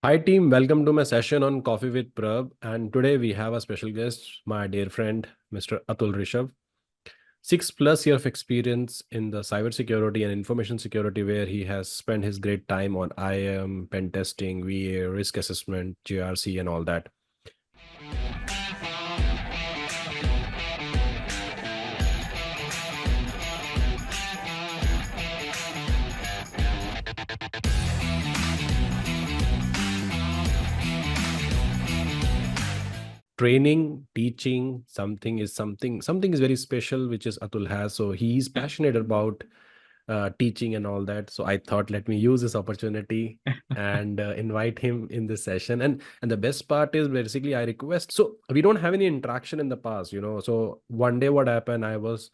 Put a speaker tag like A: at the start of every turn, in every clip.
A: Hi team, welcome to my session on Coffee with Prab. And today we have a special guest, my dear friend, Mr. Atul Rishav. 6+ year of experience in the cybersecurity and information security, where he has spent his great time on IAM, pen testing, VA, risk assessment, GRC, and all that. Training, teaching, something is very special, which is Atul has. So he's passionate about teaching and all that. So I thought, let me use this opportunity and invite him in this session. And the best part is basically I request. So we don't have any interaction in the past. So one day what happened, I was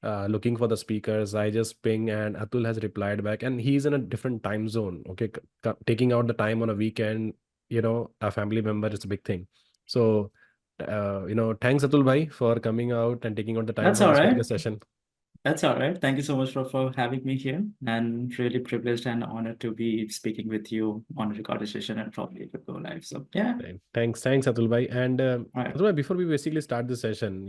A: looking for the speakers. I just ping and Atul has replied back, and he's in a different time zone. Okay, taking out the time on a weekend, a family member is a big thing. So thanks Atul bhai for coming out and taking out the time
B: That's
A: for
B: all
A: this
B: right.
A: particular session.
B: That's all right. Thank you so much for having me here, and really privileged and honored to be speaking with you on a recorded session and probably it could go live. So yeah,
A: Thanks, Atul bhai. And
B: all right.
A: Atul bhai, before we basically start the session,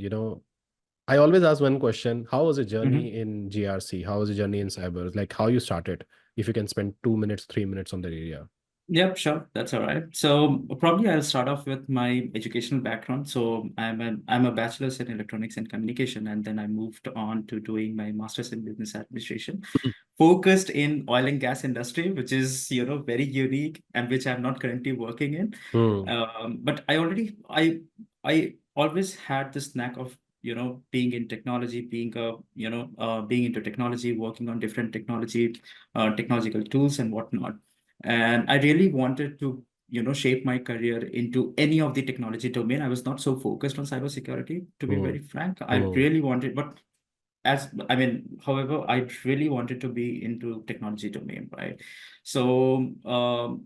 A: I always ask one question: How was the
B: Mm-hmm.
A: journey in GRC? How was the journey in cyber? Like how you started? If you can spend 2 minutes, 3 minutes on that area.
B: Yep, sure. That's all right. So probably I'll start off with my educational background. So I'm a bachelor's in electronics and communication, and then I moved on to doing my master's in business administration, focused in oil and gas industry, which is very unique and which I'm not currently working in.
A: Hmm.
B: But I always had this knack of being in technology, being into technology, working on different technological tools and whatnot. And I really wanted to shape my career into any of the technology domain. I was not so focused on cybersecurity, to be
A: Hmm.
B: very frank. I
A: Hmm.
B: really wanted, but however, I really wanted to be into technology domain, right? So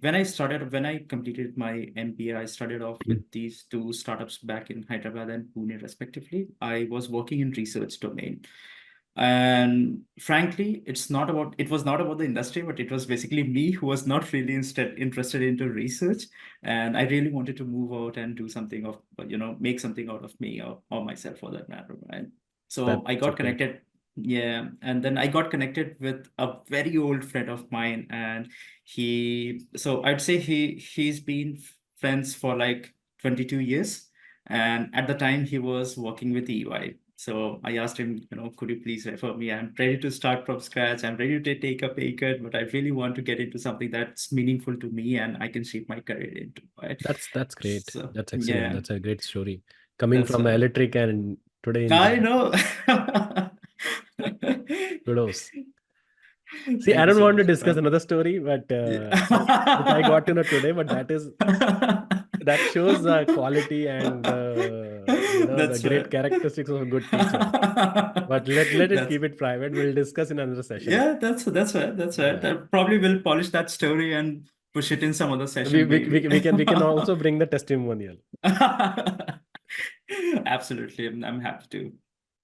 B: when I completed my MBA, I started off with these two startups back in Hyderabad and Pune, respectively. I was working in research domain. And frankly, it was not about the industry, but it was basically me who was not really interested into research. And I really wanted to move out and do something of, make something out of me or myself for that matter, right? So I
A: That's a
B: got
A: great.
B: connected. Yeah. And then I got connected with a very old friend of mine. And so I'd say he's been friends for like 22 years. And at the time he was working with EY. So I asked him, could you please refer me? I'm ready to start from scratch. I'm ready to take a pay cut, but I really want to get into something that's meaningful to me and I can shape my career into, right?
A: That's great.
B: So
A: That's excellent.
B: yeah,
A: That's a great story. Coming
B: that's
A: from electric and today in
B: I
A: GR.
B: know.
A: Kudos. See, I
B: Thank you
A: don't
B: so
A: want to
B: much.
A: discuss another story, but which I got to know today. But that shows the quality and the
B: That's
A: great
B: right.
A: characteristics of a good teacher. But let it
B: That's
A: keep it private. We'll discuss in another session.
B: Yeah, that's right. That's right.
A: Yeah.
B: I probably will polish that story and push it in some other
A: We,
B: session,
A: we, we,
B: maybe.
A: we can also bring the testimonial.
B: Absolutely. I'm happy to.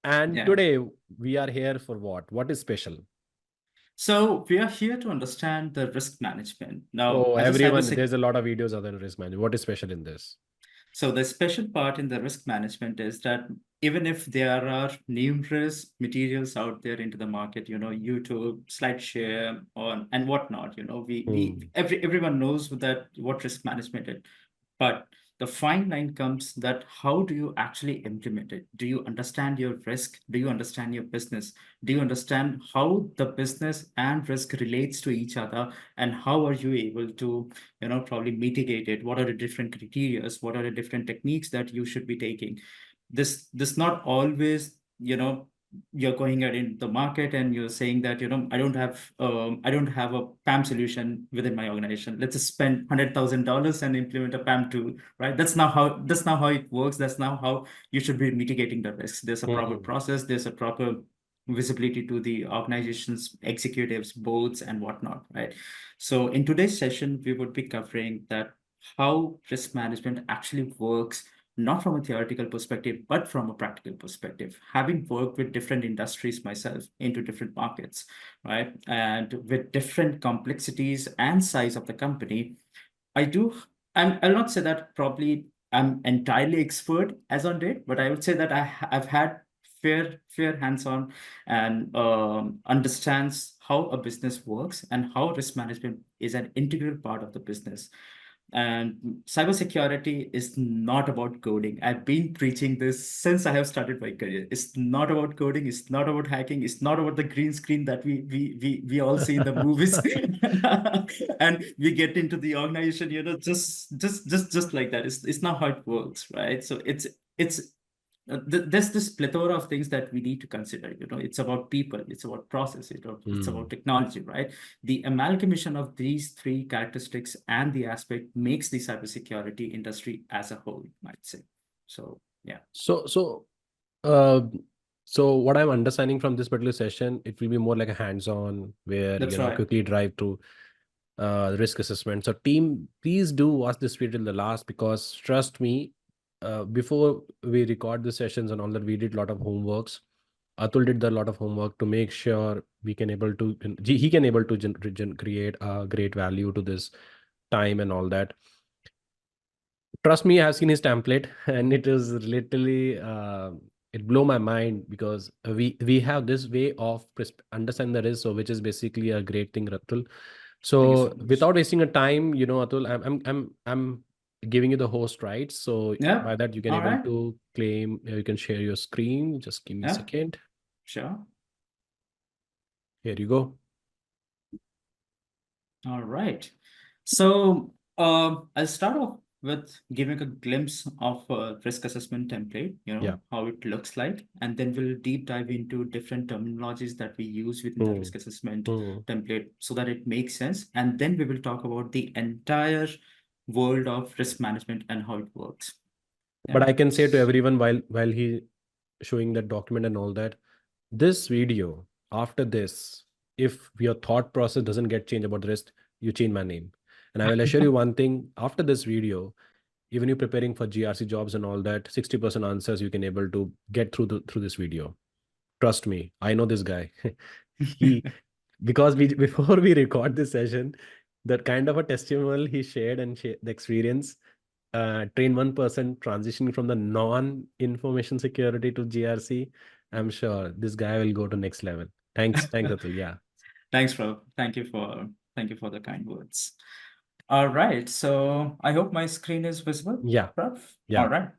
A: And
B: Yeah.
A: today we are here for what? What is special?
B: So we are here to understand the risk management. Now,
A: Oh,
B: as a
A: everyone,
B: cybersecurity
A: there's a lot of videos other than risk management. What is special in this?
B: So the special part in the risk management is that even if there are numerous materials out there into the market, YouTube, SlideShare, and whatnot,
A: Hmm.
B: everyone knows that what risk management is. But the fine line comes that how do you actually implement it? Do you understand your risk? Do you understand your business? Do you understand how the business and risk relates to each other? And how are you able to probably mitigate it? What are the different criteria? What are the different techniques that you should be taking? This not always you're going out in the market and you're saying that I don't have a PAM solution within my organization. Let's just spend $100,000 and implement a PAM tool, right? That's not how it works. That's not how you should be mitigating the risks. There's a proper
A: Hmm.
B: process. There's a proper visibility to the organization's executives, boards, and whatnot, right? So in today's session, we would be covering that how risk management actually works, not from a theoretical perspective, but from a practical perspective. Having worked with different industries myself into different markets, right? And with different complexities and size of the company, I do. I'll not say that probably I'm entirely expert as on date, but I would say that I've had fair hands-on and understands how a business works and how risk management is an integral part of the business. And cybersecurity is not about coding. I've been preaching this since I have started my career. It's not about coding. It's not about hacking. It's not about the green screen that we all see in the movies. And we get into the organization, just like that. It's not how it works, right? So there's this plethora of things that we need to consider. It's about people, it's about process, it's about
A: Hmm.
B: technology, right? The amalgamation of these three characteristics and the aspect makes the cybersecurity industry as a whole, I'd say. So yeah.
A: So uh, so what I'm understanding from this particular session, it will be more like a hands-on where
B: That's right.
A: quickly drive through risk assessment. So team, please do watch this video till the last, because trust me, before we record the sessions and all that, we did a lot of homeworks. Atul did a lot of homework to make sure we can able to he can able to create a great value to this time and all that. Trust me, I've seen his template and it is literally it blow my mind, because we have this way of understand the risk, so which is basically a great thing, Atul.
B: Thank you so
A: So
B: much.
A: without wasting a time, Atul, I'm giving you the host rights. So
B: Yeah.
A: by that you can
B: All
A: able
B: right.
A: to claim, you can share your screen. Just give me a
B: Yeah.
A: second.
B: Sure.
A: Here you go.
B: All right. So I'll start off with giving a glimpse of a risk assessment template,
A: Yeah.
B: how it looks like, and then we'll deep dive into different terminologies that we use within the
A: Hmm.
B: risk assessment
A: Hmm.
B: template so that it makes sense. And then we will talk about the entire world of risk management and how it works.
A: But
B: Yeah.
A: I can say to everyone, while he showing that document and all that, this video, after this, if your thought process doesn't get changed about the rest, you change my name. And I will assure you one thing, after this video, even you preparing for GRC jobs and all that, 60% answers you can able to get through this video. Trust me, I know this guy. He, because we before we record this session, that kind of a testimonial he shared and the experience, train 1% transitioning from the non-information security to GRC, I'm sure this guy will go to next level. Thanks, Atul. Yeah.
B: Thanks, Rob. Thank you for the kind words. All right. So I hope my screen is visible,
A: Yeah.
B: Rob. All
A: Yeah.
B: right.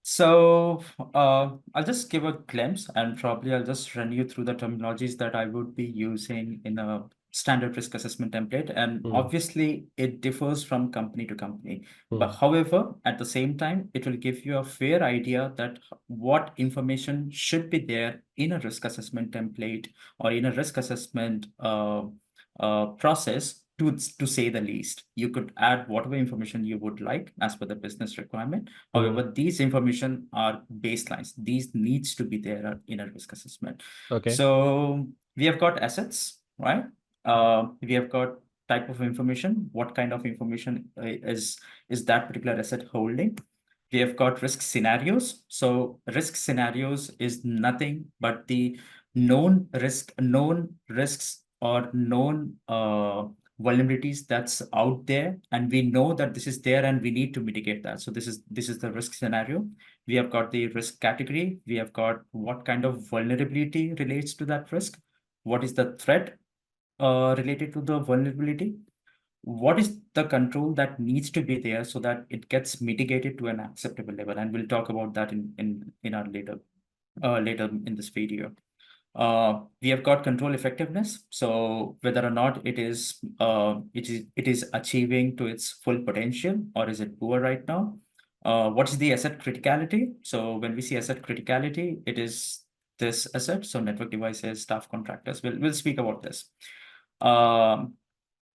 B: So I'll just give a glimpse and probably I'll just run you through the terminologies that I would be using in a standard risk assessment template. And
A: Hmm.
B: obviously it differs from company to company. But
A: Hmm.
B: however, at the same time, it will give you a fair idea that what information should be there in a risk assessment template or in a risk assessment process, to say the least. You could add whatever information you would like as per the business requirement.
A: Hmm.
B: However, these information are baselines. These needs to be there in a risk assessment.
A: Okay.
B: So we have got assets, right? We have got type of information. What kind of information is that particular asset holding? We have got risk scenarios. So risk scenarios is nothing but the known risks or known vulnerabilities that's out there, and we know that this is there and we need to mitigate that. So this is the risk scenario. We have got the risk category. We have got what kind of vulnerability relates to that risk. What is the threat related to the vulnerability? What is the control that needs to be there so that it gets mitigated to an acceptable level? And we'll talk about that in our later in this video. We have got control effectiveness. So whether or not it is achieving to its full potential, or is it poor right now? What is the asset criticality? So when we see asset criticality, it is this asset. So network devices, staff, contractors. We'll speak about this. Um,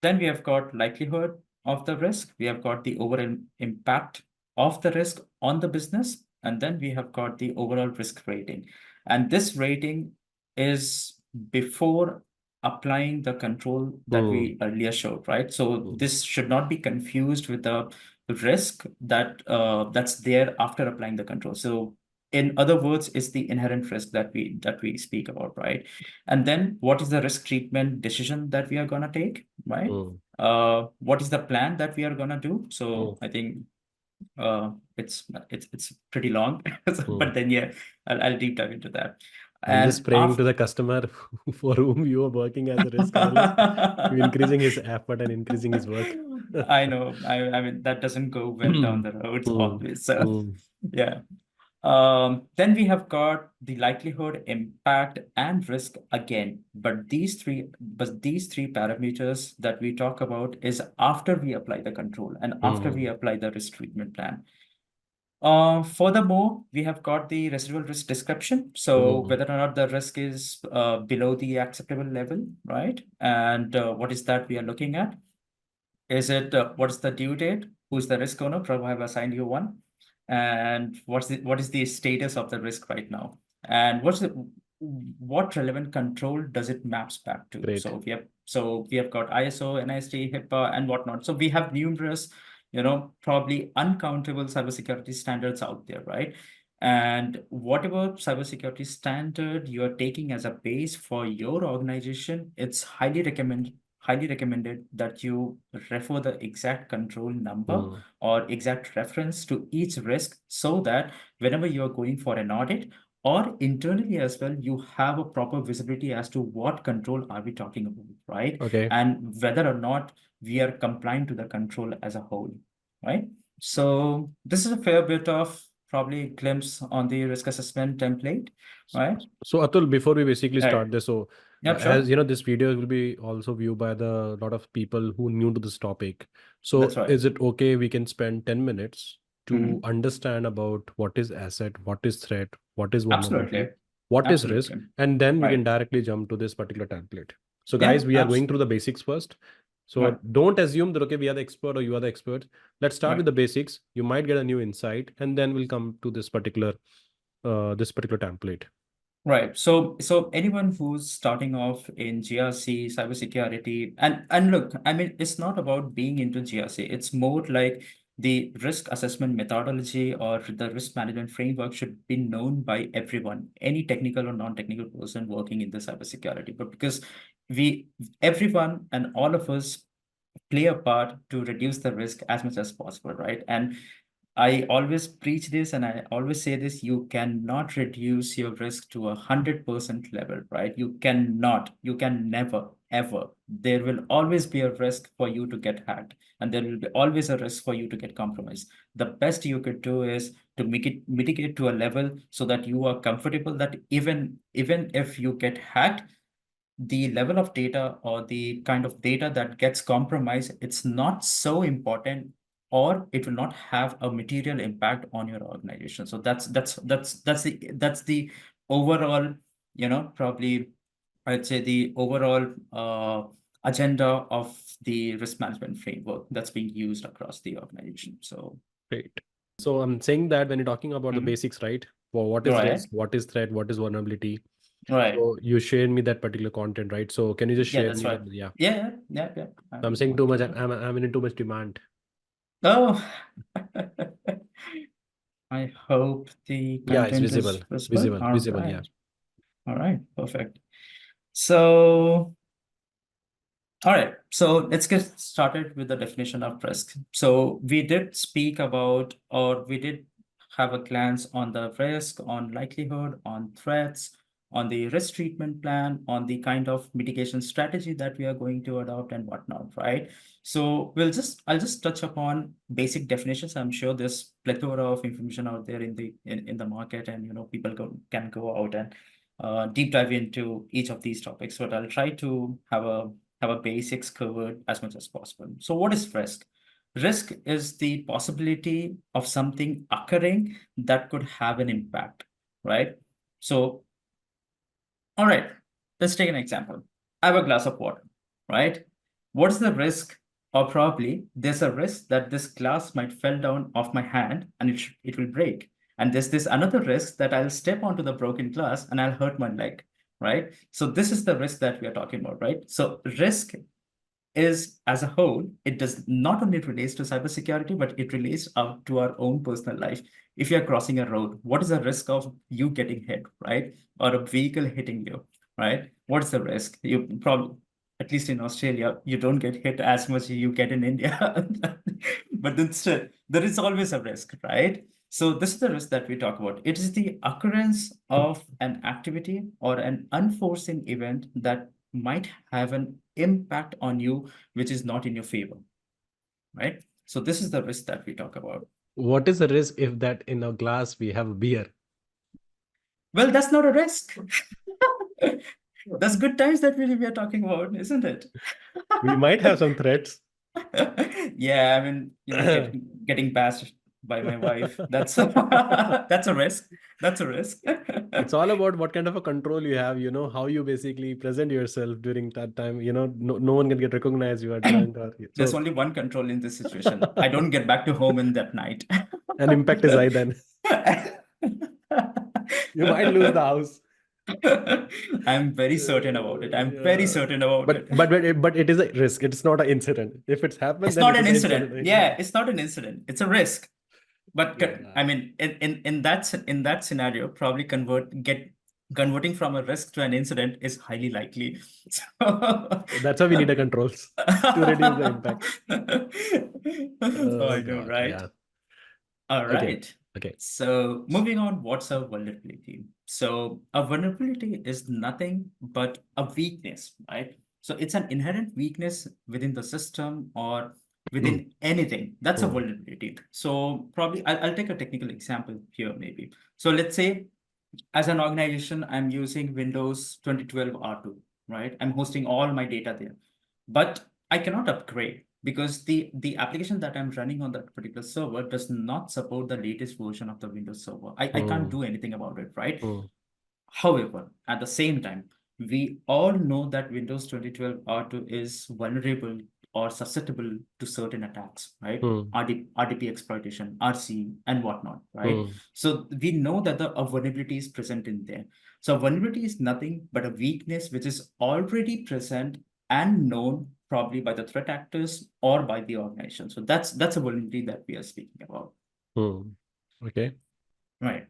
B: then we have got likelihood of the risk. We have got the overall impact of the risk on the business. And then we have got the overall risk rating. And this rating is before applying the control that
A: Hmm.
B: we earlier showed, right? So
A: Hmm.
B: this should not be confused with the risk that's there after applying the control. So in other words, it's the inherent risk that we speak about, right? And then what is the risk treatment decision that we are going to take, right?
A: Hmm.
B: What is the plan that we are gonna do?
A: Hmm.
B: So I think it's pretty long,
A: Hmm.
B: but then yeah, I'll deep dive into that.
A: I'm just
B: And
A: praying to the customer for whom you are working as a risk analyst, to increasing his effort and increasing his work.
B: I know, I mean that doesn't go well down
A: Hmm.
B: the roads
A: Hmm.
B: always. So
A: Hmm.
B: yeah. Then we have got the likelihood, impact, and risk again. But these three parameters that we talk about is after we apply the control and after we
A: Hmm.
B: apply the risk treatment plan. Furthermore, we have got the residual risk description. So
A: Hmm.
B: whether or not the risk is below the acceptable level, right? And what is that we are looking at? Is it what is the due date? Who's the risk owner? Probably have assigned you one. And what is the status of the risk right now? And what relevant control does it maps back to?
A: Great.
B: So we have got ISO, NIST, HIPAA, and whatnot. So we have numerous, probably uncountable cybersecurity standards out there, right? And whatever cybersecurity standard you are taking as a base for your organization, it's highly recommended that you refer the exact control number
A: Hmm.
B: or exact reference to each risk so that whenever you're going for an audit or internally as well, you have a proper visibility as to what control are we talking about, right?
A: Okay.
B: And whether or not we are compliant to the control as a whole, right? So this is a fair bit of probably glimpse on the risk assessment template, right?
A: So Atul, before we basically
B: Right.
A: start this, so
B: Yep,
A: as
B: sure.
A: you know, this video will be also viewed by the lot of people who new to this topic.
B: That's
A: So
B: right.
A: is it okay we can spend 10 minutes to
B: Mhm.
A: understand about what is asset, what is threat, what is vulnerability,
B: Absolutely.
A: what is risk,
B: Absolutely.
A: and then we can
B: Right.
A: directly jump to this particular template. So
B: Yeah,
A: guys, we are going through the basics first. So
B: right.
A: don't assume that okay, we are the expert or you are the expert. Let's start with
B: Right.
A: the basics. You might get a new insight, and then we'll come to this particular template.
B: Right. So anyone who's starting off in GRC, cybersecurity, and look, I mean, it's not about being into GRC. It's more like the risk assessment methodology or the risk management framework should be known by everyone, any technical or non-technical person working in the cybersecurity. But because we, everyone and all of us play a part to reduce the risk as much as possible, right? And I always preach this and I always say this, you cannot reduce your risk to 100% level, right? You can never, ever. There will always be a risk for you to get hacked and there will be always a risk for you to get compromised. The best you could do is to mitigate to a level so that you are comfortable that even if you get hacked, the level of data or the kind of data that gets compromised, it's not so important or it will not have a material impact on your organization. So that's the overall, probably I'd say the overall agenda of the risk management framework that's being used across the organization. So,
A: Great. So I'm saying that when you're talking about the
B: mhm.
A: basics, right? For what is
B: Right,
A: risk, what is threat, what is vulnerability.
B: right.
A: So you shared me that particular content, right? So can you just
B: Yeah,
A: share
B: that's
A: me
B: right.
A: that? Yeah.
B: Yeah, yeah, yeah, yeah.
A: So I'm
B: I'm
A: saying too
B: happy
A: much.
B: to.
A: I'm in too much demand.
B: Oh, I hope the
A: Yeah, it's
B: content
A: visible,
B: is visible.
A: visible,
B: All
A: visible.
B: right.
A: Yeah.
B: All right. Perfect. So, all right. So let's get started with the definition of risk. So we did speak about, or we did have a glance on the risk, on likelihood, on threats, on the risk treatment plan, on the kind of mitigation strategy that we are going to adopt and whatnot, right? So I'll just touch upon basic definitions. I'm sure there's plethora of information out there in the market, and people can go out and deep dive into each of these topics. But I'll try to have a basics covered as much as possible. So what is risk? Risk is the possibility of something occurring that could have an impact, right? So, all right, let's take an example. I have a glass of water, right? What's the risk? Or probably there's a risk that this glass might fall down off my hand and it will break. And there's this another risk that I'll step onto the broken glass and I'll hurt my leg, right? So this is the risk that we are talking about, right? So risk is as a whole, it does not only relates to cybersecurity, but it relates out to our own personal life. If you're crossing a road, what is the risk of you getting hit, right? Or a vehicle hitting you, right? What's the risk? You probably at least in Australia, you don't get hit as much as you get in India. But then still, there is always a risk, right? So this is the risk that we talk about. It is the occurrence of an activity or an unforeseen event that might have an impact on you, which is not in your favor, right? So this is the risk that we talk about.
A: What is the risk if that in a glass we have beer?
B: Well, that's not a risk. That's good times that we are talking about, isn't it?
A: We might have some threats.
B: Yeah, I mean, getting bashed by my wife. That's that's a risk. That's a risk.
A: It's all about what kind of a control you have, how you basically present yourself during that time. No one can get recognized you are drunk or
B: There's
A: so
B: only one control in this situation. I don't get back to home in that night.
A: an impact is high then. You might lose the house.
B: I'm very certain about it. I'm very
A: Yeah.
B: certain about
A: But
B: it.
A: but but it is a risk. It's not an incident. If it's happened,
B: It's
A: then
B: not
A: it
B: an
A: is an
B: incident.
A: incident. Yeah.
B: Yeah, it's not an incident. It's a risk. But
A: Yeah.
B: I mean, in that scenario, probably converting from a risk to an incident is highly likely. So,
A: That's why we need a controls to reduce the impact.
B: oh,
A: Oh
B: I know,
A: God.
B: right?
A: Yeah.
B: All
A: Okay.
B: right.
A: Okay.
B: So moving on, what's a vulnerability? So a vulnerability is nothing but a weakness, right? So it's an inherent weakness within the system or
A: Hmm.
B: within anything. That's a
A: Hmm.
B: vulnerability. So probably I'll take a technical example here, maybe. So let's say as an organization, I'm using Windows 2012 R2, right? I'm hosting all my data there, but I cannot upgrade because the application that I'm running on that particular server does not support the latest version of the Windows server. I can't
A: Hmm.
B: do anything about it, right?
A: Hmm.
B: However, at the same time, we all know that Windows 2012 R2 is vulnerable or susceptible to certain attacks, right?
A: Hmm.
B: RDP exploitation, RC, and whatnot, right?
A: Hmm.
B: So we know that a vulnerability is present in there. So vulnerability is nothing but a weakness which is already present and known probably by the threat actors or by the organization. So that's a vulnerability that we are speaking about,
A: Hmm. Okay.
B: right?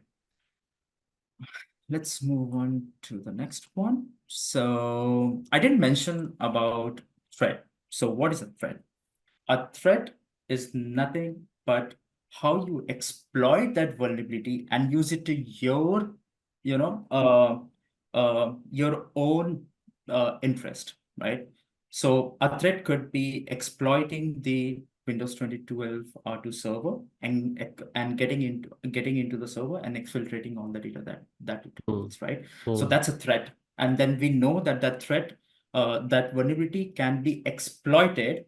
B: Let's move on to the next one. So I didn't mention about threat. So what is a threat? A threat is nothing but how you exploit that vulnerability and use it to you know, your own interest, right? So a threat could be exploiting the Windows 2012 R2 server and getting into the server and exfiltrating all the data that it
A: Hmm.
B: holds, right? So
A: Hmm.
B: that's a threat, and then we know that that vulnerability can be exploited.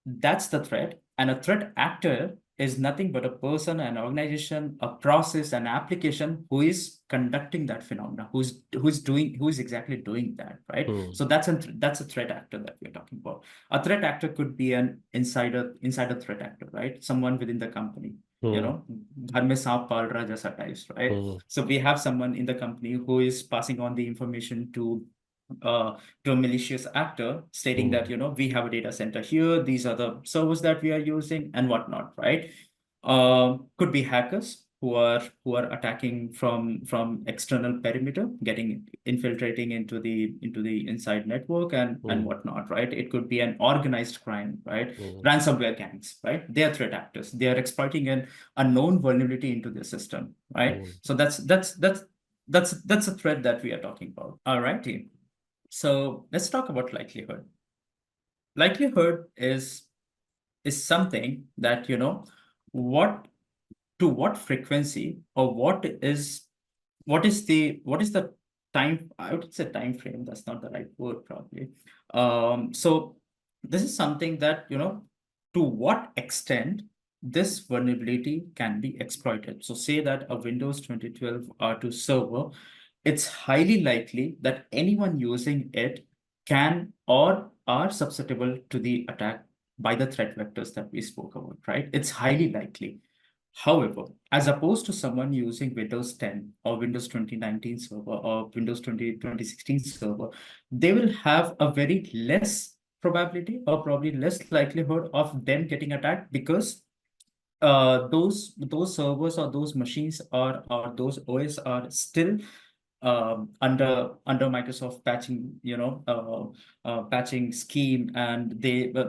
B: That's the threat. And a threat actor is nothing but a person, an organization, a process, an application who is conducting that phenomena, who is exactly doing that, right?
A: Hmm.
B: So that's a threat actor that we're talking about. A threat actor could be an insider threat actor, right? Someone within the company. You
A: Hmm.
B: know, घर में सांप पाल रहा जैसा types, right?
A: Hmm.
B: So we have someone in the company who is passing on the information uh, to a malicious actor stating that,
A: Hmm.
B: we have a data center here, these are the servers that we are using and whatnot, right? Could be hackers who are attacking from external perimeter, getting infiltrating into the inside network and
A: Hmm.
B: whatnot, right? It could be an organized crime, right?
A: Hmm.
B: Ransomware gangs, right? They are threat actors. They are exploiting an unknown vulnerability into the system, right?
A: Hmm.
B: So that's a threat that we are talking about. All righty. So let's talk about likelihood. Likelihood is something that, what to what frequency or what is the time. I would say time frame, that's not the right word probably. So this is something that, to what extent this vulnerability can be exploited. So say that a Windows 2012 R2 server, it's highly likely that anyone using it can or are susceptible to the attack by the threat vectors that we spoke about, right? It's highly likely. However, as opposed to someone using Windows 10 or Windows 2019 server or Windows 2016 server, they will have a very less probability or probably less likelihood of them getting attacked because those servers or those machines or those OS are still under Microsoft patching, patching scheme, and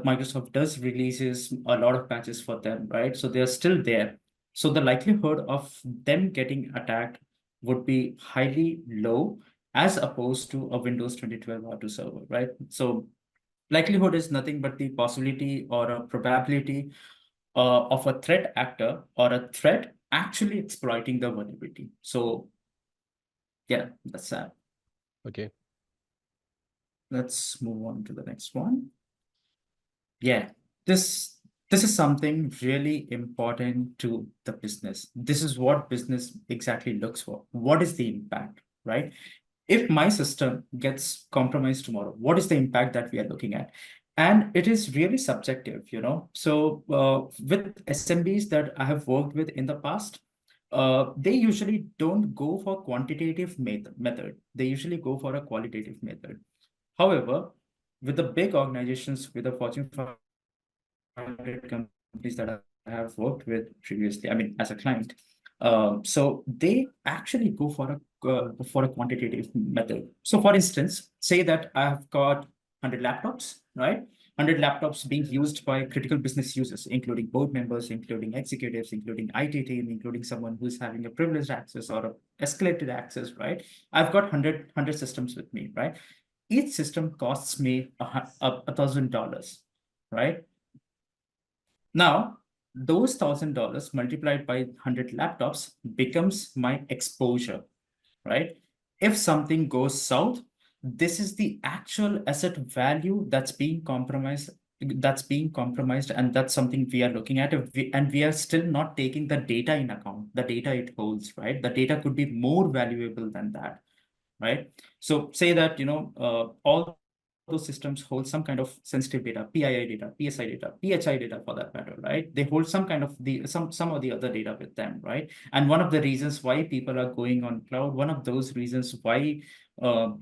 B: Microsoft does releases a lot of patches for them, right? So they're still there. So the likelihood of them getting attacked would be highly low as opposed to a Windows 2012 R2 server, right? So likelihood is nothing but the possibility or a probability of a threat actor or a threat actually exploiting the vulnerability. So yeah, that's that.
A: Okay.
B: Let's move on to the next one. Yeah, this this is something really important to the business. This is what business exactly looks for. What is the impact, right? If my system gets compromised tomorrow, what is the impact that we are looking at? And it is really subjective. So with SMBs that I have worked with in the past, they usually don't go for quantitative method. They usually go for a qualitative method. However, with the big organizations, with the Fortune 500 companies that I have worked with previously, I mean, as a client, so they actually go for a quantitative method. So, for instance, say that I have got 100 laptops, right? 100 laptops being used by critical business users, including board members, including executives, including IT team, including someone who's having a privileged access or a escalated access, right? I've got 100 systems with me, right? Each system costs me $1,000, right? Now, those $1,000 multiplied by 100 laptops becomes my exposure, right? If something goes south, this is the actual asset value that's being compromised, and that's something we are looking at. And we are still not taking the data in account, the data it holds, right? The data could be more valuable than that, right? So say that, all those systems hold some kind of sensitive data, PII data, PSI data, PHI data for that matter, right? They hold some kind of some of the other data with them, right? And one of the reasons why people are going on cloud, one of those reasons why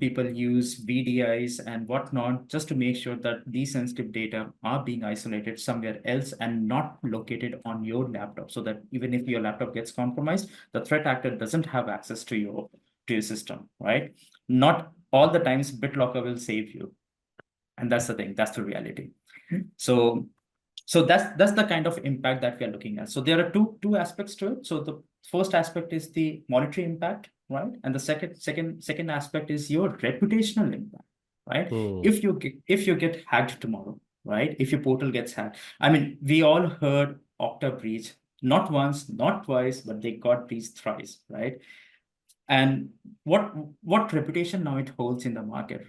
B: people use VDIs and whatnot, just to make sure that these sensitive data are being isolated somewhere else and not located on your laptop, so that even if your laptop gets compromised, the threat actor doesn't have access to your system, right? Not all the times BitLocker will save you. And that's the thing, that's the reality. So that's the kind of impact that we are looking at. So there are two aspects to it. So the first aspect is the monetary impact, right? And the second aspect is your reputational impact, right?
A: Hmm.
B: If you get hacked tomorrow, right? If your portal gets hacked, I mean, we all heard Okta breach, not once, not twice, but they got breached thrice, right? And what reputation now it holds in the market?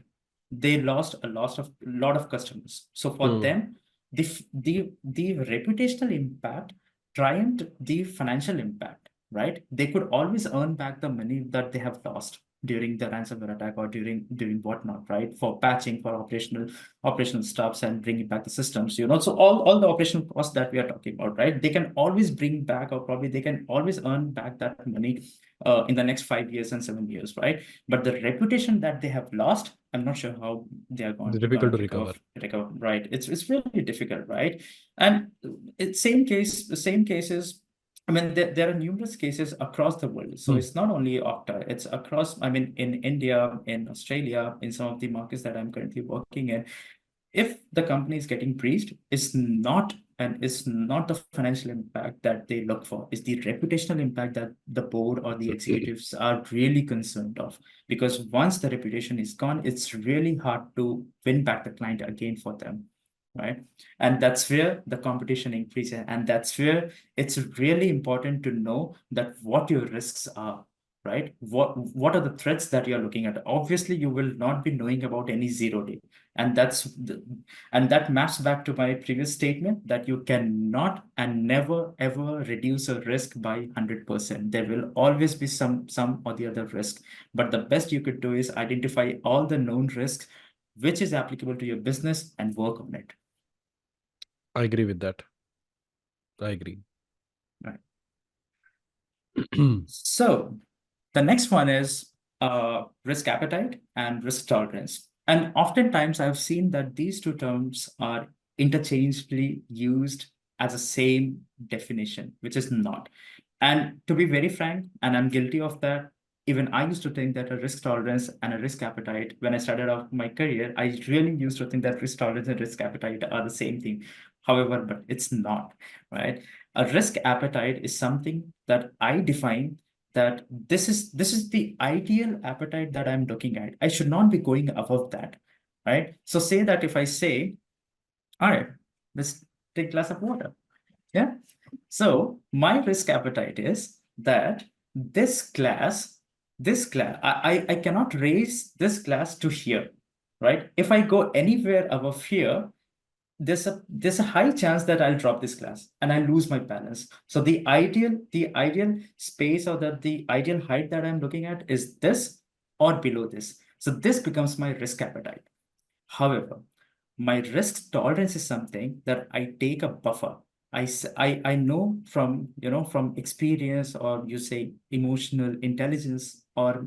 B: They lost a lot of customers. So for
A: Hmm.
B: them, the reputational impact triumphed the financial impact, right? They could always earn back the money that they have lost during the ransomware attack or during whatnot, right? For patching, for operational stuffs and bringing back the systems. So all the operational costs that we are talking about, right? They can always bring back, or probably they can always earn back that money in the next 5 years and 7 years, right? But the reputation that they have lost, I'm not sure how they are
A: It's
B: gonna
A: difficult to
B: recover,
A: recover.
B: right? It's really difficult, right? And it's same cases. I mean, there are numerous cases across the world. So
A: Hmm.
B: it's not only Okta, it's across, I mean, in India, in Australia, in some of the markets that I'm currently working in. If the company is getting breached, it's not the financial impact that they look for. It's the reputational impact that the board or the executives are really concerned of. Because once the reputation is gone, it's really hard to win back the client again for them, right? And that's where the competition increases, and that's where it's really important to know that what your risks are, right? What are the threats that you're looking at? Obviously, you will not be knowing about any 0 day. And that maps back to my previous statement that you cannot and never ever reduce a risk by 100%. There will always be some or the other risk. But the best you could do is identify all the known risks which is applicable to your business and work on it.
A: I agree with that. I agree.
B: Right. So the next one is risk appetite and risk tolerance. And oftentimes I've seen that these two terms are interchangeably used as a same definition, which is not. And to be very frank, and I'm guilty of that, Even I used to think that a risk tolerance and a risk appetite, when I started off my career, I really used to think that risk tolerance and risk appetite are the same thing. However, but it's not, right? A risk appetite is something that I define that this is the ideal appetite that I'm looking at. I should not be going above that, right? So say that if I say, all right, let's take a glass of water. Yeah. So my risk appetite is that I cannot raise this glass to here, right? If I go anywhere above here, there's a high chance that I'll drop this glass and I lose my balance. So the ideal space, or the ideal height that I'm looking at is this or below this. So this becomes my risk appetite. However, my risk tolerance is something that I take a buffer. I know from, from experience, or you say emotional intelligence, or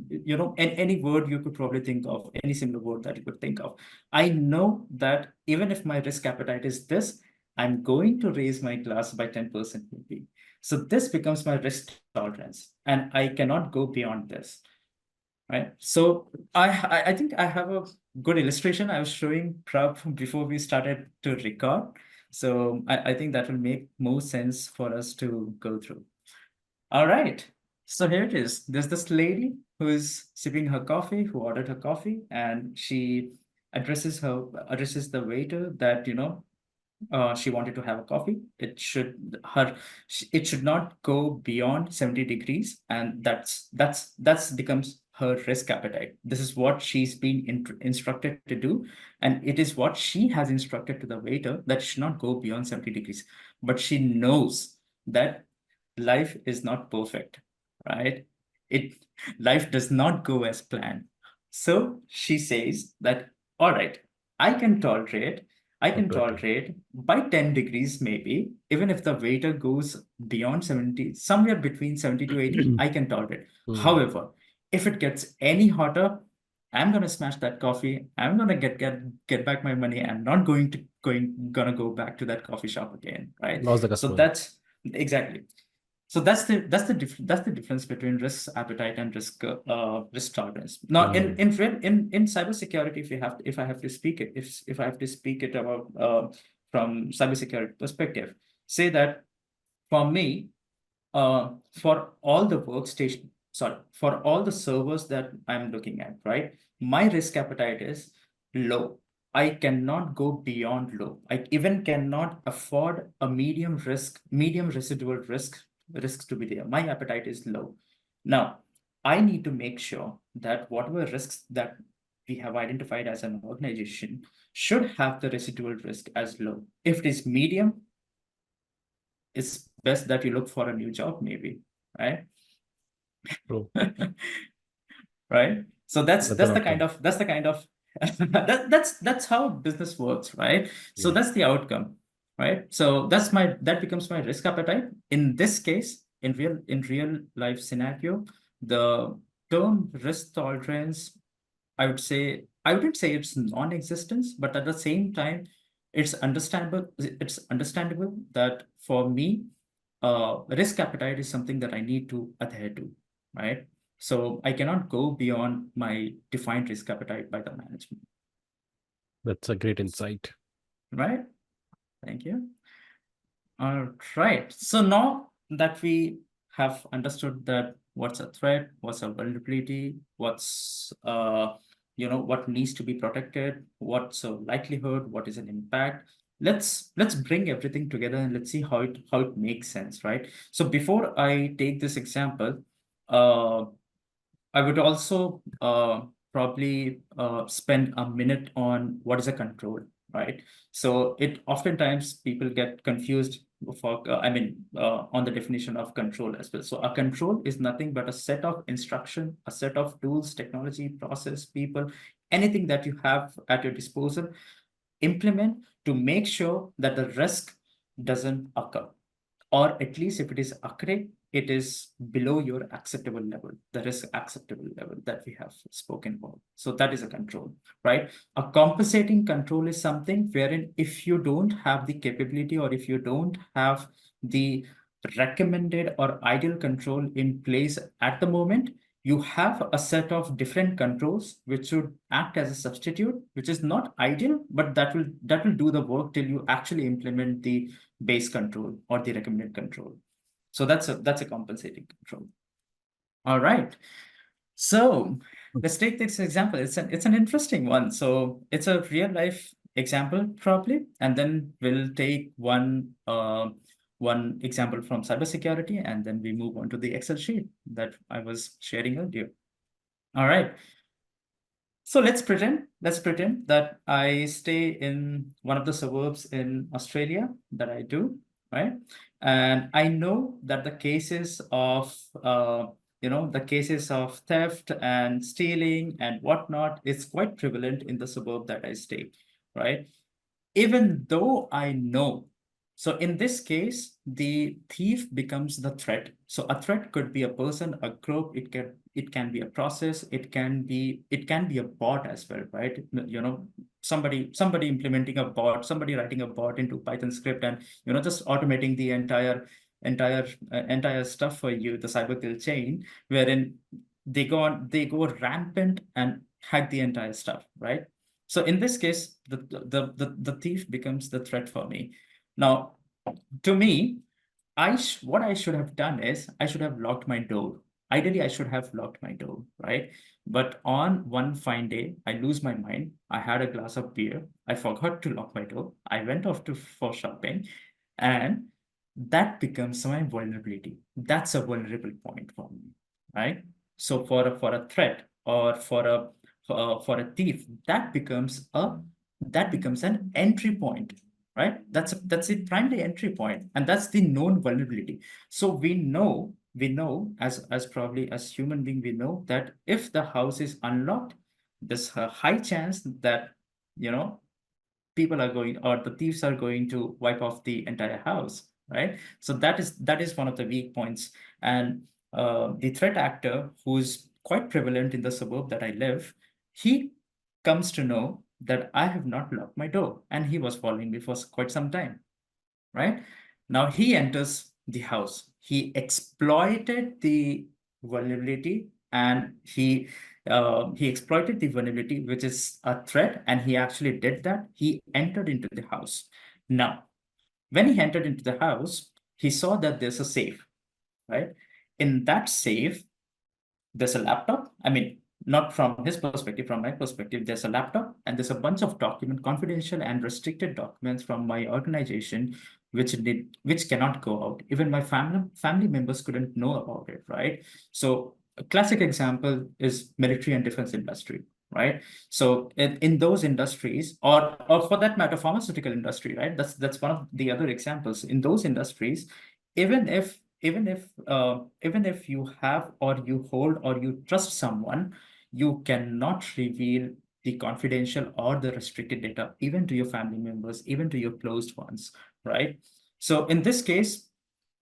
B: any word you could probably think of, any similar word that you could think of. I know that even if my risk appetite is this, I'm going to raise my glass by 10% maybe. So this becomes my risk tolerance, and I cannot go beyond this. Right. So I think I have a good illustration. I was showing Prab before we started to record. So I think that will make more sense for us to go through. All right. So here it is. There's this lady who is sipping her coffee, who ordered her coffee, and she addresses the waiter that, she wanted to have a coffee. It should not go beyond 70 degrees, and that's becomes her risk appetite. This is what she's been instructed to do, and it is what she has instructed to the waiter, that should not go beyond 70 degrees. But she knows that life is not perfect, right? It Life does not go as planned. So she says that, all right, I can tolerate I can
A: Exactly.
B: tolerate by 10 degrees, maybe, even if the waiter goes beyond 70, somewhere between 70 to 80, I can tolerate.
A: Hmm.
B: However, if it gets any hotter, I'm gonna smash that coffee. I'm gonna get back my money. I'm not gonna go back to that coffee shop again, right?
A: Lost the
B: So
A: customer.
B: that's exactly. So that's the difference between risk appetite and risk tolerance. Now,
A: Hmm.
B: in cybersecurity, if I have to speak it, if I have to speak it about from cybersecurity perspective, say that for me, for all the for all the servers that I'm looking at, right? My risk appetite is low. I cannot go beyond low. I even cannot afford a medium residual risks to be there. My appetite is low. Now, I need to make sure that whatever risks that we have identified as an organization should have the residual risk as low. If it is medium, it's best that you look for a new job, maybe, right?
A: True.
B: Right. So that's
A: That's an
B: that's the kind
A: outcome.
B: of that's the kind of that's how business works, right? So
A: Hmm.
B: that's the outcome, right? So that becomes my risk appetite. In this case, in real life scenario, the term risk tolerance, I wouldn't say it's non-existence, but at the same time, it's understandable that for me, risk appetite is something that I need to adhere to, right? So I cannot go beyond my defined risk appetite by the management,
A: That's a great insight.
B: right? Thank you. All right. So now that we have understood that what's a threat, what's a vulnerability, what needs to be protected, what's a likelihood, what is an impact. Let's bring everything together and let's see how it makes sense, right? So before I take this example, uh, I would also probably spend a minute on what is a control, right? So it oftentimes people get confused on the definition of control as well. So a control is nothing but a set of instruction, a set of tools, technology, process, people, anything that you have at your disposal, implement to make sure that the risk doesn't occur, or at least if it is occurring, it is below your acceptable level, the risk acceptable level that we have spoken about. So that is a control, right? A compensating control is something wherein if you don't have the capability, or if you don't have the recommended or ideal control in place at the moment, you have a set of different controls which should act as a substitute, which is not ideal, but that will do the work till you actually implement the base control or the recommended control. So that's a compensating control. All right. So let's take this example. It's an interesting one. So it's a real life example probably, and then we'll take one example from cybersecurity, and then we move on to the Excel sheet that I was sharing earlier. All right. So let's pretend that I stay in one of the suburbs in Australia that I do, right? And I know that the cases of theft and stealing and whatnot is quite prevalent in the suburb that I stay, right? Even though I know. So in this case, the thief becomes the threat. So a threat could be a person, a group, it can be a process, it can be a bot as well, right? Somebody implementing a bot, somebody writing a bot into Python script and just automating the entire stuff for you, the cyber kill chain, wherein they go rampant and hack the entire stuff, right? So in this case, the thief becomes the threat for me. Now, to me, what I should have done is I should have locked my door. Ideally, I should have locked my door, right? But on one fine day, I lose my mind. I had a glass of beer. I forgot to lock my door. I went off to for shopping, and that becomes my vulnerability. That's a vulnerable point for me, right? So for a threat or for a thief, that becomes an entry point, right? That's the primary entry point, and that's the known vulnerability. So we know as probably as human being, we know that if the house is unlocked, there's a high chance that you know people are going, or the thieves are going to wipe off the entire house, right? So that is one of the weak points. And the threat actor, who's quite prevalent in the suburb that I live, he comes to know that I have not locked my door, and he was following me for quite some time, right? Now he enters the house. He exploited the vulnerability, and he exploited the vulnerability, which is a threat, and he actually did that. He entered into the house. Now, when he entered into the house, he saw that there's a safe, right? In that safe, there's a laptop. I mean, not from his perspective, from my perspective, there's a laptop and there's a bunch of confidential and restricted documents from my organization, which cannot go out. Even my family members couldn't know about it, right? So a classic example is military and defense industry, right? So in those industries, or for that matter, pharmaceutical industry, right? That's one of the other examples. In those industries, even if you have, or you hold, or you trust someone, you cannot reveal the confidential or the restricted data even to your family members, even to your closed ones, right? So in this case,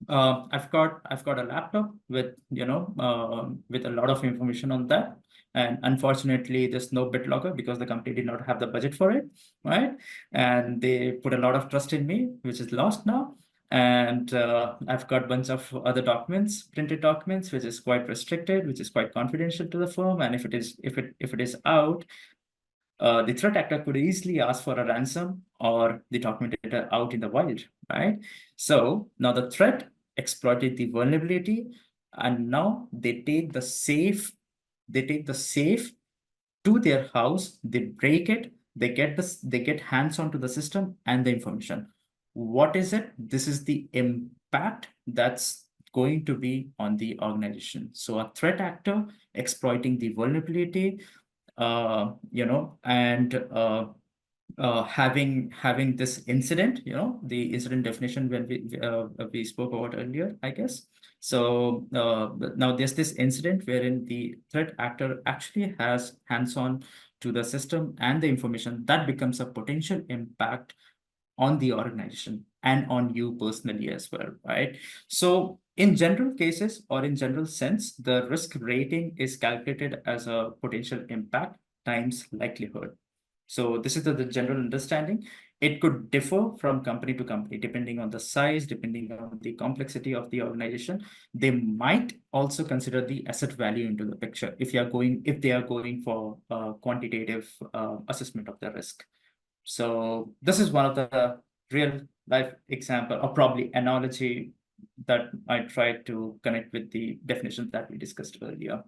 B: I've got a laptop with a lot of information on that, and unfortunately, there's no BitLocker because the company did not have the budget for it, right? And they put a lot of trust in me, which is lost now. And I've got a bunch of other documents, printed documents, which is quite restricted, which is quite confidential to the firm. And if it is out, the threat actor could easily ask for a ransom or the document data out in the wild, right? So now the threat exploited the vulnerability, and now they take the safe to their house, they break it, they get hands onto the system and the information. What is it? This is the impact that's going to be on the organization. So a threat actor exploiting the vulnerability, and having this incident, the incident definition when we spoke about earlier, I guess. So now there's this incident wherein the threat actor actually has hands-on to the system and the information that becomes a potential impact on the organization and on you personally as well, right? So in general cases, or in general sense, the risk rating is calculated as a potential impact times likelihood. So this is the general understanding. It could differ from company to company, depending on the size, depending on the complexity of the organization. They might also consider the asset value into the picture if they are going for quantitative assessment of the risk. So this is one of the real life example, or probably analogy, that I tried to connect with the definitions that we discussed earlier.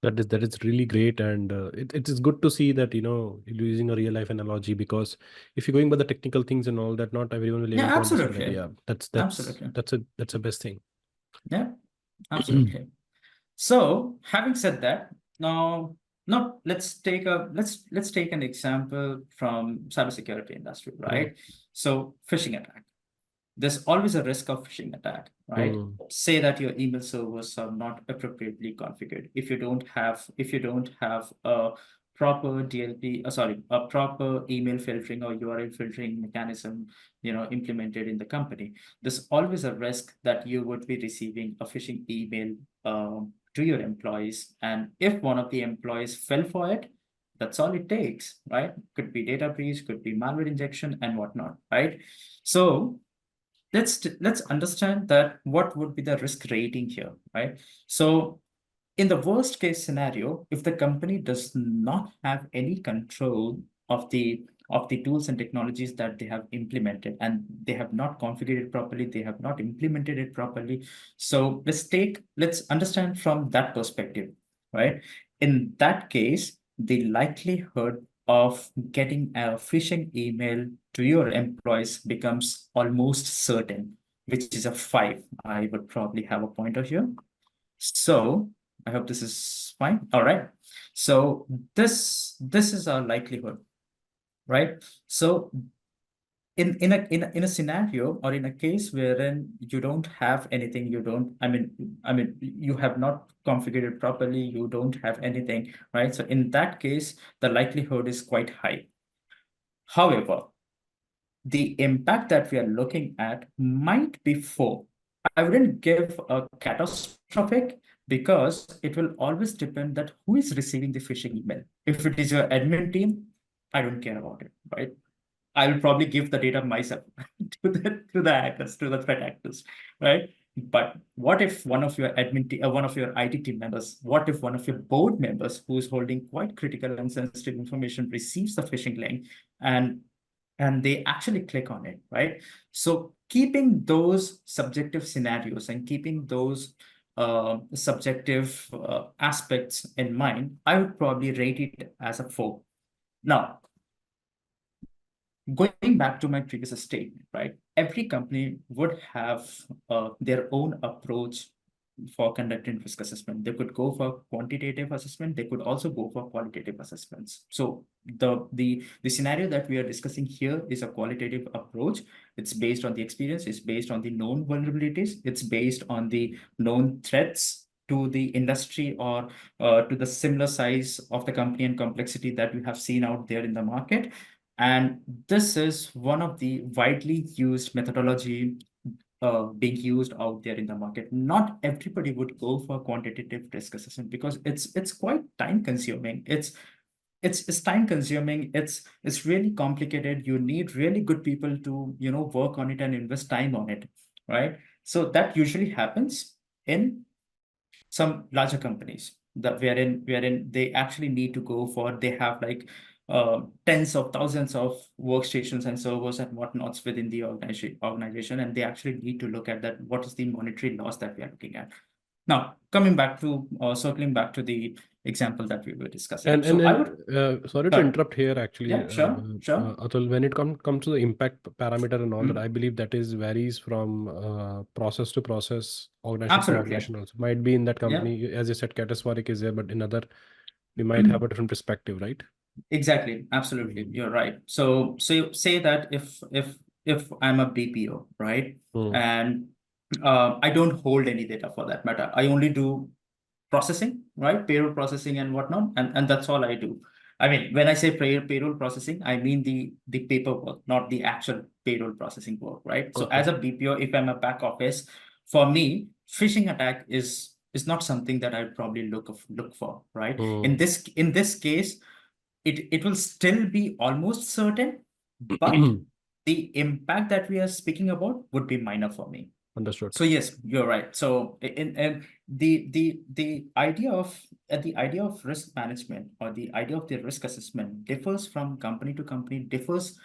A: That is really great, and it is good to see that you're using a real life analogy, because if you're going by the technical things and all that, not everyone will
B: Yeah,
A: able to understand that.
B: absolutely.
A: Yeah,
B: Absolutely.
A: that's a best thing.
B: Yeah, absolutely. So, having said that, now let's take an example from cybersecurity industry,
A: Mm,
B: right? So, phishing attack. There's always a risk of phishing attack, right?
A: mm,
B: Say that your email servers are not appropriately configured. If you don't have a proper DLP, a proper email filtering or URL filtering mechanism, implemented in the company, there's always a risk that you would be receiving a phishing email to your employees. And if one of the employees fell for it, that's all it takes, right? Could be data breach, could be malware injection, and whatnot, right? So let's understand that what would be the risk rating here, right? So in the worst case scenario, if the company does not have any control of the tools and technologies that they have implemented, and they have not configured it properly, they have not implemented it properly. So let's understand from that perspective, right? In that case, the likelihood of getting a phishing email to your employees becomes almost certain, which is a 5. I would probably have a pointer here. So I hope this is fine. All right. So this is our likelihood, right? So in a scenario, or in a case wherein you don't have anything, you don't, I mean, you have not configured it properly, you don't have anything, right? So in that case, the likelihood is quite high. However, the impact that we are looking at might be 4. I wouldn't give a catastrophic, because it will always depend that who is receiving the phishing email. If it is your admin team, I don't care about it, right? I will probably give the data myself to the hackers, to the threat actors, right? But what if one of your IT team members, what if one of your board members who is holding quite critical and sensitive information receives the phishing link, and they actually click on it, right? So keeping those subjective scenarios and keeping those subjective aspects in mind, I would probably rate it as a 4. Now, going back to my previous statement, right? Every company would have their own approach for conducting risk assessment. They could go for quantitative assessment. They could also go for qualitative assessments. So the scenario that we are discussing here is a qualitative approach. It's based on the experience. It's based on the known vulnerabilities. It's based on the known threats to the industry, or to the similar size of the company and complexity that we have seen out there in the market. And this is one of the widely used methodology being used out there in the market. Not everybody would go for quantitative risk assessment, because it's quite time consuming. It's time consuming. It's really complicated. You need really good people to work on it and invest time on it, right? So that usually happens in some larger companies, that wherein they actually need to go for, they have like tens of thousands of workstations and servers and whatnots within the organization, and they actually need to look at that, what is the monetary loss that we are looking at. Now, coming back to, or circling back to the example that we were discussing.
A: And and
B: So I
A: and
B: would,
A: sorry to
B: sorry,
A: interrupt here, actually,
B: yeah, sure, sure.
A: Atul. When it comes to the impact parameter and all that,
B: Mhm.
A: I believe that is varies from process to process, organization to
B: Absolutely.
A: organization. Also, might be in that
B: Yeah.
A: company, as you said, catastrophic is there, but in other, we might have a different perspective, right?
B: Exactly, absolutely.
A: Mm.
B: You're right. So say that if I'm a BPO, right?
A: Mm.
B: And I don't hold any data for that matter. I only do processing, right? Payroll processing and whatnot, and that's all I do. I mean, when I say payroll processing, I mean the paperwork, not the actual payroll processing work, right? So
A: Okay.
B: as a BPO, if I'm a back office, for me, phishing attack is not something that I'd probably look for, right? In
A: Mm.
B: this case, it will still be almost certain, but the impact that we are speaking about would be minor for me.
A: Understood.
B: So yes, you're right. So in the idea of risk management, or the idea of the risk assessment, differs from company to company, differs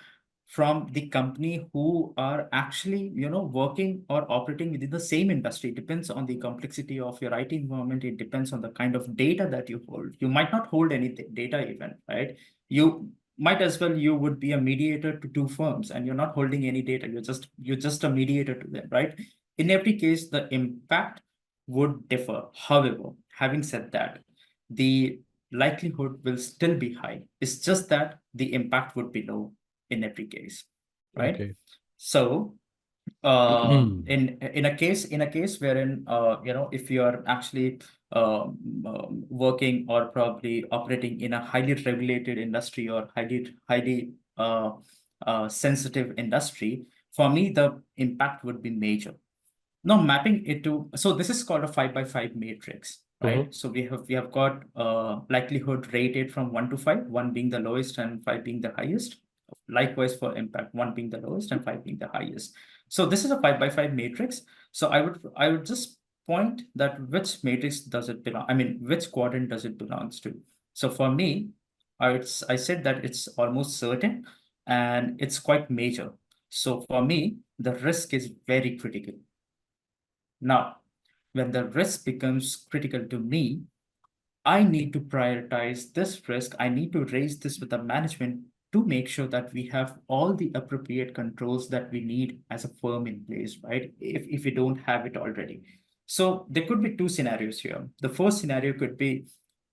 B: from the company who are actually, working or operating within the same industry. It depends on the complexity of your IT environment. It depends on the kind of data that you hold. You might not hold any data even, right? You might as well, you would be a mediator to two firms, and you're not holding any data. You're just a mediator to them, right? In every case, the impact would differ. However, having said that, the likelihood will still be high. It's just that the impact would be low in every case, right?
A: Okay.
B: So, in a case wherein, if you are actually working or probably operating in a highly regulated industry, or highly sensitive industry, for me the impact would be major. Now mapping it to, so this is called a 5 by 5 matrix,
A: Mm-hmm.
B: right? So we have got likelihood rated from 1 to 5, 1 being the lowest and 5 being the highest. Likewise for impact, 1 being the lowest and 5 being the highest. So this is a 5 by 5 matrix. So I would just point that which matrix does it belong, I mean, which quadrant does it belongs to. So for me, I said that it's almost certain, and it's quite major. So for me, the risk is very critical. Now, when the risk becomes critical to me, I need to prioritize this risk. I need to raise this with the management to make sure that we have all the appropriate controls that we need as a firm in place, right? If we don't have it already. So there could be two scenarios here. The first scenario could be,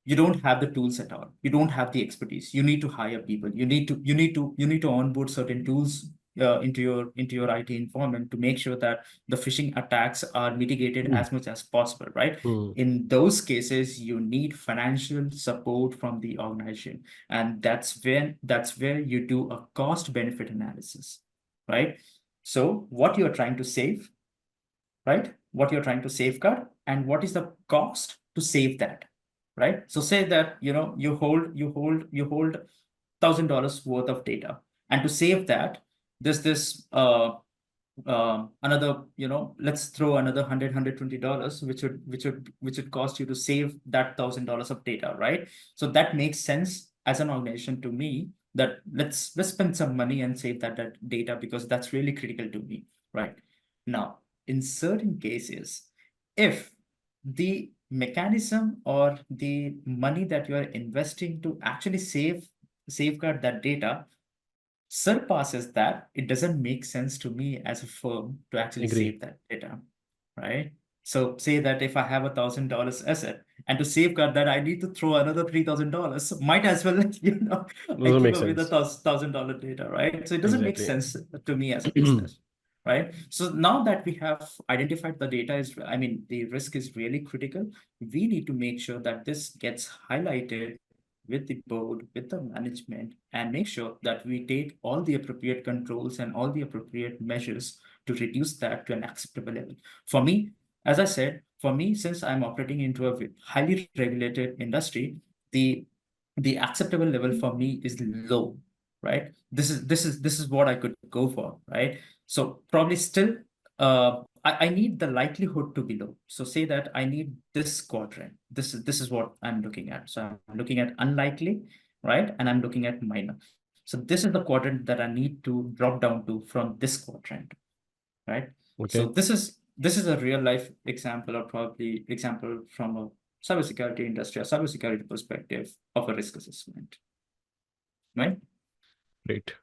B: you don't have the tools at all. You don't have the expertise. You need to hire people. You need to onboard certain tools into your IT environment to make sure that the phishing attacks are mitigated as much as possible, right?
A: Mm.
B: In those cases, you need financial support from the organization, and that's where you do a cost benefit analysis, right? So what you're trying to save, right? What you're trying to safeguard, and what is the cost to save that, right? So say that, you hold $1,000 worth of data, and to save that, there's this another, let's throw another $120, which would cost you to save that $1,000 of data, right? So that makes sense as an organization to me, that let's spend some money and save that data, because that's really critical to me, right? Now, in certain cases, if the mechanism or the money that you are investing to actually safeguard that data surpasses that, it doesn't make sense to me as a firm to actually
A: Agree.
B: save that data, right? So say that if I have $1,000 asset, and to safeguard that, I need to throw another $3,000. Might as well, I
A: Doesn't
B: keep
A: make
B: away the
A: sense.
B: $1,000 data, right? So it doesn't make
A: Exactly.
B: sense to me as a business, right? So now that we have identified the data is, I mean, the risk is really critical, we need to make sure that this gets highlighted with the board, with the management, and make sure that we take all the appropriate controls and all the appropriate measures to reduce that to an acceptable level. For me, as I said, for me, since I'm operating into a highly regulated industry, the the acceptable level for me is low, right? This is what I could go for, right? So probably still, I need the likelihood to be low. So say that I need this quadrant. This is what I'm looking at. So I'm looking at unlikely, right? And I'm looking at minor. So this is the quadrant that I need to drop down to from this quadrant, right? So
A: Okay.
B: this is a real life example, or probably example from a cybersecurity industry or cybersecurity perspective of a risk assessment, right?
A: Great.